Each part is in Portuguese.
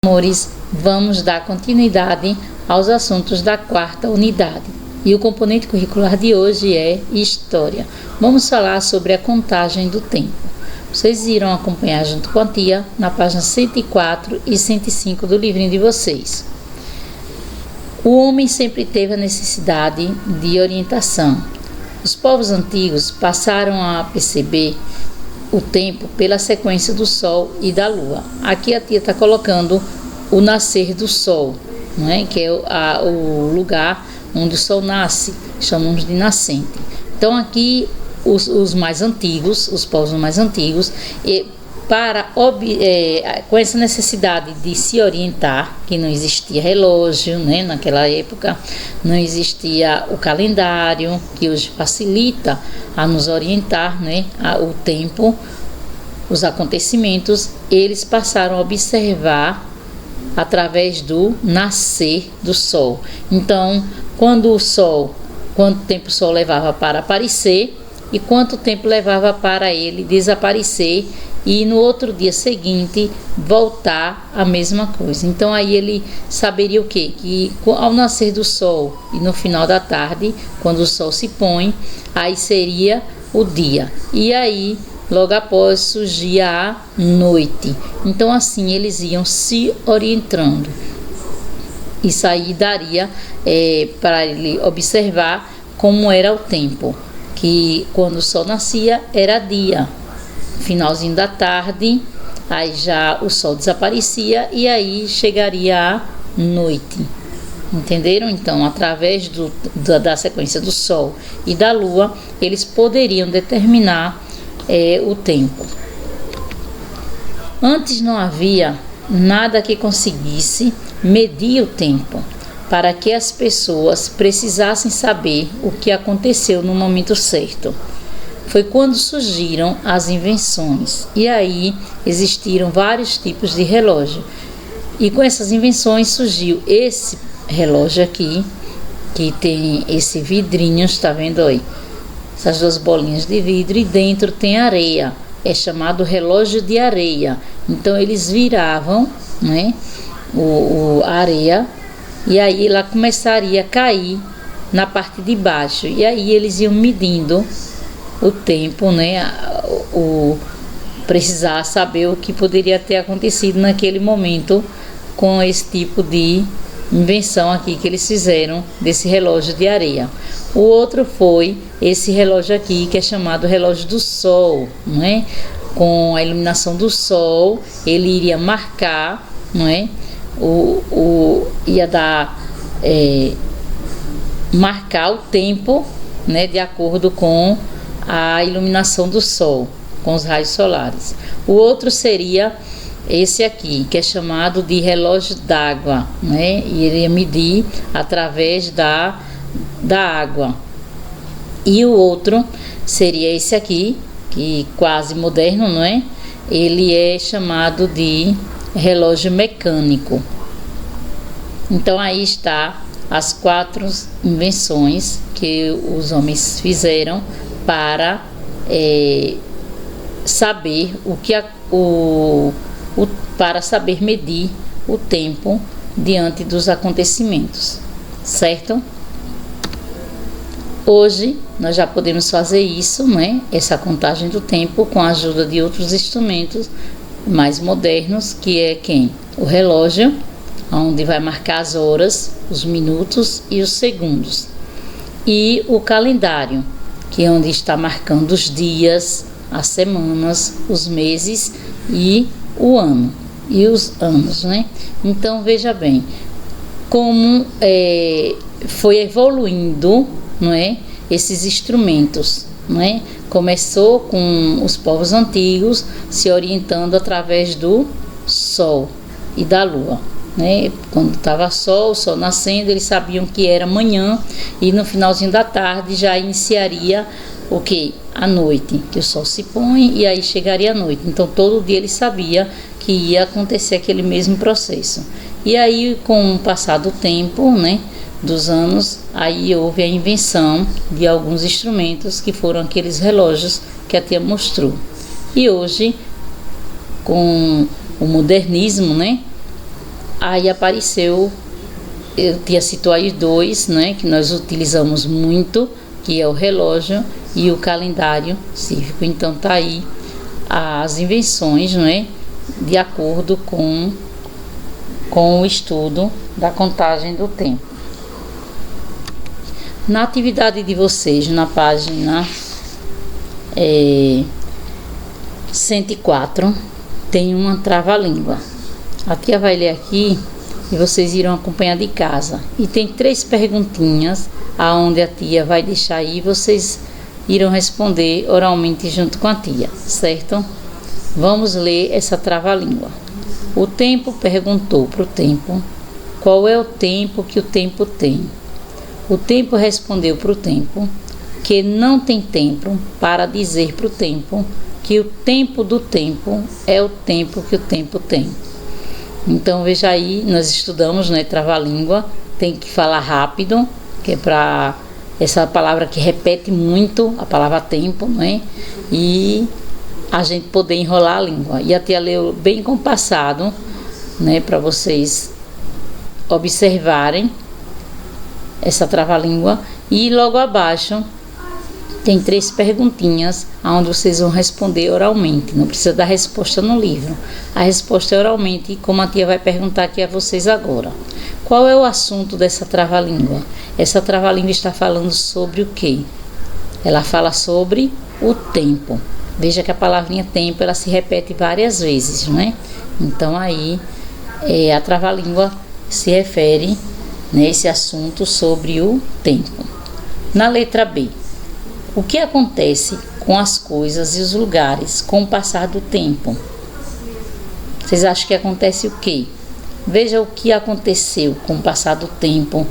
Amores, vamos dar continuidade aos assuntos da quarta unidade. E o componente curricular de hoje é História. Vamos falar sobre a contagem do tempo. Vocês irão acompanhar junto com a tia na página 104 e 105 do livrinho de vocês. O homem sempre teve a necessidade de orientação. Os povos antigos passaram a perceber o tempo pela sequência do Sol e da Lua. Aqui a tia está colocando o nascer do Sol, não é? Que é o lugar onde o Sol nasce, chamamos de nascente. Então aqui os mais antigos, os povos mais antigos, com essa necessidade de se orientar, que não existia relógio, né? Naquela época não existia o calendário, que hoje facilita a nos orientar, né? O tempo, os acontecimentos, eles passaram a observar através do nascer do Sol. Então, quanto tempo o Sol levava para aparecer e quanto tempo levava para ele desaparecer e no outro dia seguinte voltar a mesma coisa. Então aí ele saberia o quê? Que ao nascer do Sol e no final da tarde, quando o Sol se põe, aí seria o dia. E aí logo após surgia a noite. Então assim eles iam se orientando. Isso aí daria para ele observar como era o tempo. Que quando o Sol nascia era dia. Finalzinho da tarde, aí já o Sol desaparecia e aí chegaria a noite. Entenderam? Então, através da sequência do Sol e da Lua, eles poderiam determinar o tempo. Antes não havia nada que conseguisse medir o tempo, para que as pessoas precisassem saber o que aconteceu no momento certo. Foi quando surgiram as invenções, e aí existiram vários tipos de relógio. E com essas invenções surgiu esse relógio aqui, que tem esse vidrinho, está vendo aí? Essas duas bolinhas de vidro, e dentro tem areia, é chamado relógio de areia. Então eles viravam, né, a areia, e aí ela começaria a cair na parte de baixo, e aí eles iam medindo o tempo, né, precisar saber o que poderia ter acontecido naquele momento com esse tipo de invenção aqui que eles fizeram desse relógio de areia. O outro foi esse relógio aqui que é chamado relógio do Sol, não é? Com a iluminação do Sol ele iria marcar, não é? Ia dar marcar o tempo, né, de acordo com a iluminação do Sol, com os raios solares. O outro seria esse aqui, que é chamado de relógio d'água, né? E ele ia medir através da água. E o outro seria esse aqui, que quase moderno, não é? Ele é chamado de relógio mecânico. Então aí está as 4 invenções que os homens fizeram para saber para saber medir o tempo diante dos acontecimentos, certo? Hoje nós já podemos fazer isso, né? Essa contagem do tempo com a ajuda de outros instrumentos mais modernos, que é o relógio, onde vai marcar as horas, os minutos e os segundos, e o calendário, que é onde está marcando os dias, as semanas, os meses e o ano e os anos, né? Então veja bem como foi evoluindo, não é? Esses instrumentos, não é? Começou com os povos antigos se orientando através do Sol e da Lua, né? Quando estava o Sol nascendo, eles sabiam que era manhã e no finalzinho da tarde já iniciaria o que? A noite, que o Sol se põe e aí chegaria a noite. Então todo dia ele sabia que ia acontecer aquele mesmo processo. E aí com o passar do tempo, né, dos anos, aí houve a invenção de alguns instrumentos que foram aqueles relógios que a tia mostrou. E hoje, com o modernismo, né, Aí apareceu, eu tinha citado aí dois, né, que nós utilizamos muito, que é o relógio e o calendário cívico. Então tá aí as invenções, né, de acordo com o estudo da contagem do tempo. Na atividade de vocês, na página 104, tem uma trava-língua. A tia vai ler aqui e vocês irão acompanhar de casa. E tem 3 perguntinhas aonde a tia vai deixar aí e vocês irão responder oralmente junto com a tia, certo? Vamos ler essa trava-língua. O tempo perguntou para o tempo: qual é o tempo que o tempo tem? O tempo respondeu para o tempo que não tem tempo para dizer para o tempo que o tempo do tempo é o tempo que o tempo tem. Então veja aí, nós estudamos, né, trava-língua, tem que falar rápido, que é para essa palavra que repete muito, a palavra tempo, né? E a gente poder enrolar a língua. E a tia leu bem compassado, né, para vocês observarem essa trava-língua. E logo abaixo tem 3 perguntinhas onde vocês vão responder oralmente. Não precisa dar resposta no livro. A resposta é oralmente, como a tia vai perguntar aqui a vocês agora. Qual é o assunto dessa trava-língua? Essa trava-língua está falando sobre o quê? Ela fala sobre o tempo. Veja que a palavrinha tempo, ela se repete várias vezes, né? Então aí a trava-língua se refere nesse assunto sobre o tempo. Na letra B, o que acontece com as coisas e os lugares com o passar do tempo? Vocês acham que acontece o quê? Veja o que aconteceu com o passar do tempo,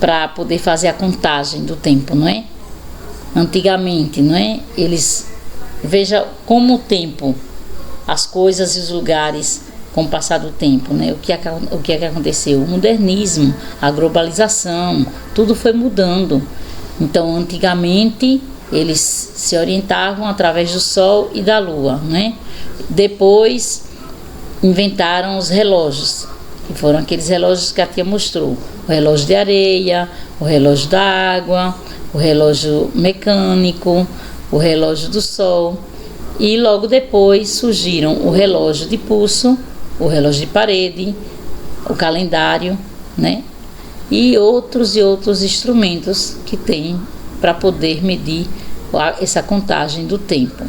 para poder fazer a contagem do tempo, não é? Antigamente, não é? Veja como o tempo, as coisas e os lugares com o passar do tempo, né? O que é que aconteceu? O modernismo, a globalização, tudo foi mudando. Então, antigamente, eles se orientavam através do Sol e da Lua, né? Depois, inventaram os relógios, que foram aqueles relógios que a tia mostrou. O relógio de areia, o relógio da água, o relógio mecânico, o relógio do Sol. E logo depois surgiram o relógio de pulso, o relógio de parede, o calendário, né? E outros instrumentos que tem para poder medir essa contagem do tempo.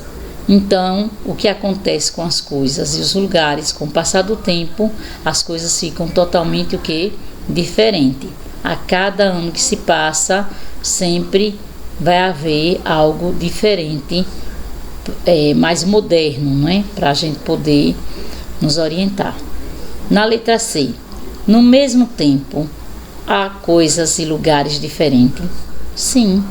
Então, o que acontece com as coisas e os lugares com o passar do tempo, as coisas ficam totalmente diferente. A cada ano que se passa, sempre vai haver algo diferente, mais moderno, não é? Para a gente poder nos orientar. Na letra C, no mesmo tempo, há coisas e lugares diferentes? Sim,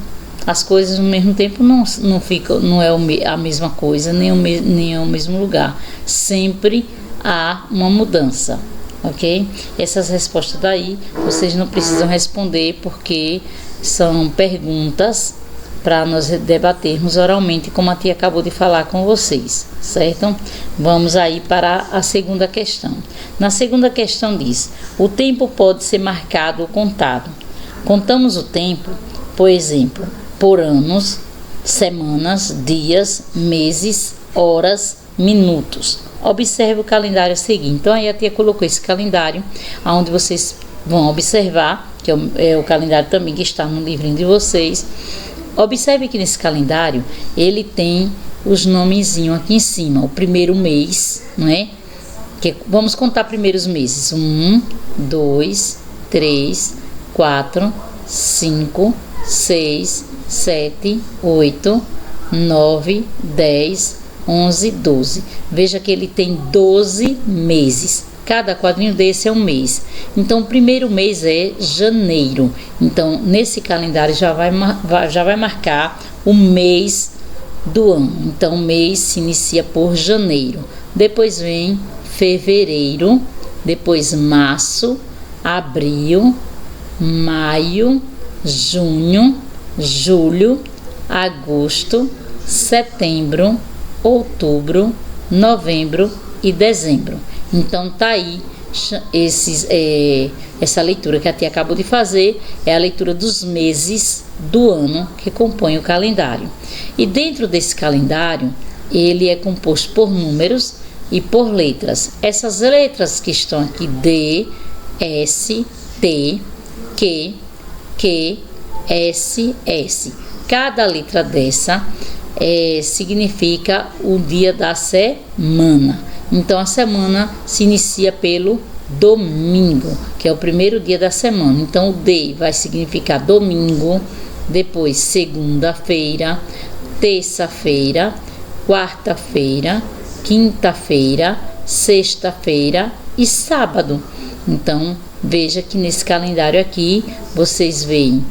as coisas no mesmo tempo não ficam, não é a mesma coisa, nem é o mesmo lugar. Sempre há uma mudança, ok? Essas respostas daí, vocês não precisam responder, porque são perguntas para nós debatermos oralmente, como a tia acabou de falar com vocês, certo? Vamos aí para a segunda questão. Na segunda questão diz: o tempo pode ser marcado ou contado. Contamos o tempo, por exemplo, por anos, semanas, dias, meses, horas, minutos. Observe o calendário a seguir. Então aí a tia colocou esse calendário, onde vocês vão observar, que é o calendário também que está no livrinho de vocês. Observe que nesse calendário ele tem os nomezinhos aqui em cima. O primeiro mês, não é? Vamos contar primeiro os meses. 1, 2, 3, 4, 5, 6, 7, 8, 9, 10, 11, 12. Veja que ele tem 12 meses. Cada quadrinho desse é um mês. Então, o primeiro mês é janeiro. Então, nesse calendário já vai marcar o mês do ano. Então, o mês se inicia por janeiro. Depois vem fevereiro, depois março, abril, maio, junho, julho, agosto, setembro, outubro, novembro e dezembro. Então tá aí essa leitura que a tia acabou de fazer, é a leitura dos meses do ano que compõem o calendário. E dentro desse calendário, ele é composto por números e por letras. Essas letras que estão aqui, D, S, T, Q, S, S. Cada letra dessa significa o dia da semana. Então a semana se inicia pelo domingo, que é o primeiro dia da semana. Então o D vai significar domingo, depois segunda-feira, terça-feira, quarta-feira, quinta-feira, sexta-feira e sábado. Então veja que nesse calendário aqui vocês veem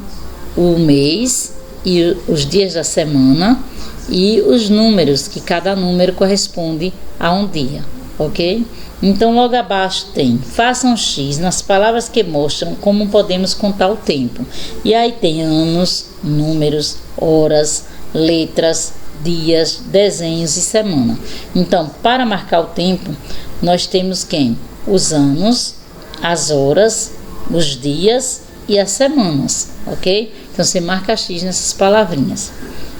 o mês e os dias da semana e os números, que cada número corresponde a um dia, ok? Então logo abaixo tem, faça um X nas palavras que mostram como podemos contar o tempo. E aí tem anos, números, horas, letras, dias, desenhos e semana. Então, para marcar o tempo, nós temos quem? Os anos, as horas, os dias e as semanas, ok? Então você marca X nessas palavrinhas.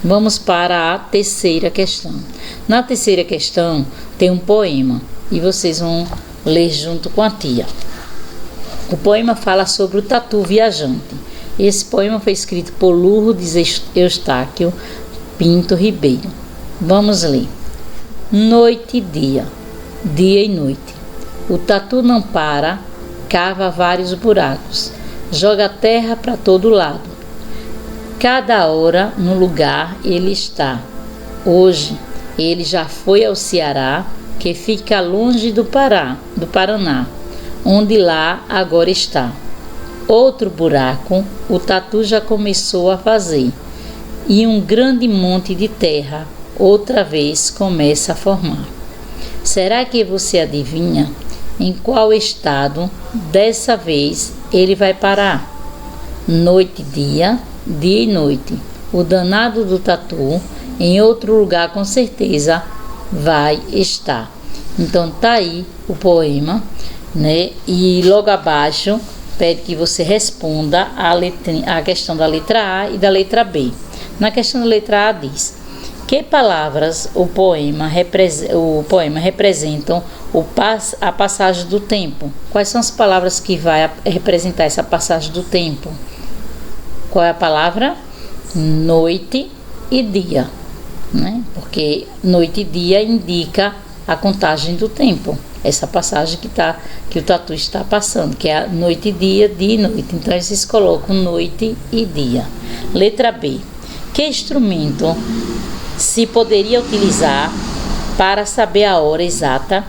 Vamos para a terceira questão. Na terceira questão tem um poema e vocês vão ler junto com a tia. O poema fala sobre o tatu viajante. Esse poema foi escrito por Lourdes Eustáquio Pinto Ribeiro. Vamos ler. Noite e dia, dia e noite. O tatu não para, cava vários buracos, joga terra para todo lado. Cada hora no lugar ele está. Hoje ele já foi ao Ceará, que fica longe do Paraná, onde lá agora está. Outro buraco o tatu já começou a fazer, e um grande monte de terra outra vez começa a formar. Será que você adivinha em qual estado dessa vez ele vai parar? Noite e dia, dia e noite. O danado do tatu em outro lugar com certeza vai estar. Então tá aí o poema, né? E logo abaixo pede que você responda a questão da letra A e da letra B. Na questão da letra A diz: que palavras o poema representam a passagem do tempo? Quais são as palavras que vai representar essa passagem do tempo? Qual é a palavra? Noite e dia, né? Porque noite e dia indica a contagem do tempo. Essa passagem que o tatu está passando, que é a noite e dia, dia e noite. Então eles colocam noite e dia. Letra B. Que instrumento se poderia utilizar para saber a hora exata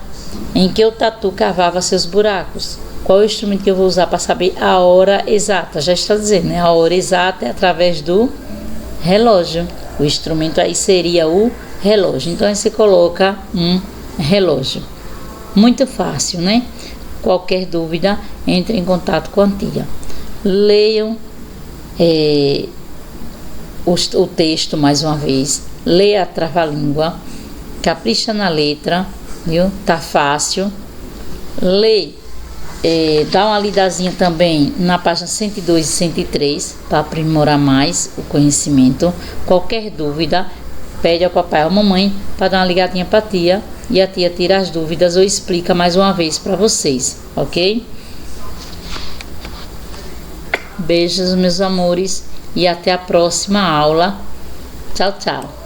em que o tatu cavava seus buracos? Qual é o instrumento que eu vou usar para saber a hora exata? Já está dizendo, né? A hora exata é através do relógio. O instrumento aí seria o relógio. Então aí você coloca um relógio. Muito fácil, né? Qualquer dúvida, entre em contato com a tia. Leiam o texto mais uma vez. Leia a trava-língua. Capricha na letra, viu? Tá fácil. Lê. Dá uma lidazinha também na página 102 e 103 para aprimorar mais o conhecimento. Qualquer dúvida, pede ao papai ou à mamãe para dar uma ligadinha para a tia e a tia tira as dúvidas ou explica mais uma vez para vocês, ok? Beijos, meus amores, e até a próxima aula. Tchau, tchau.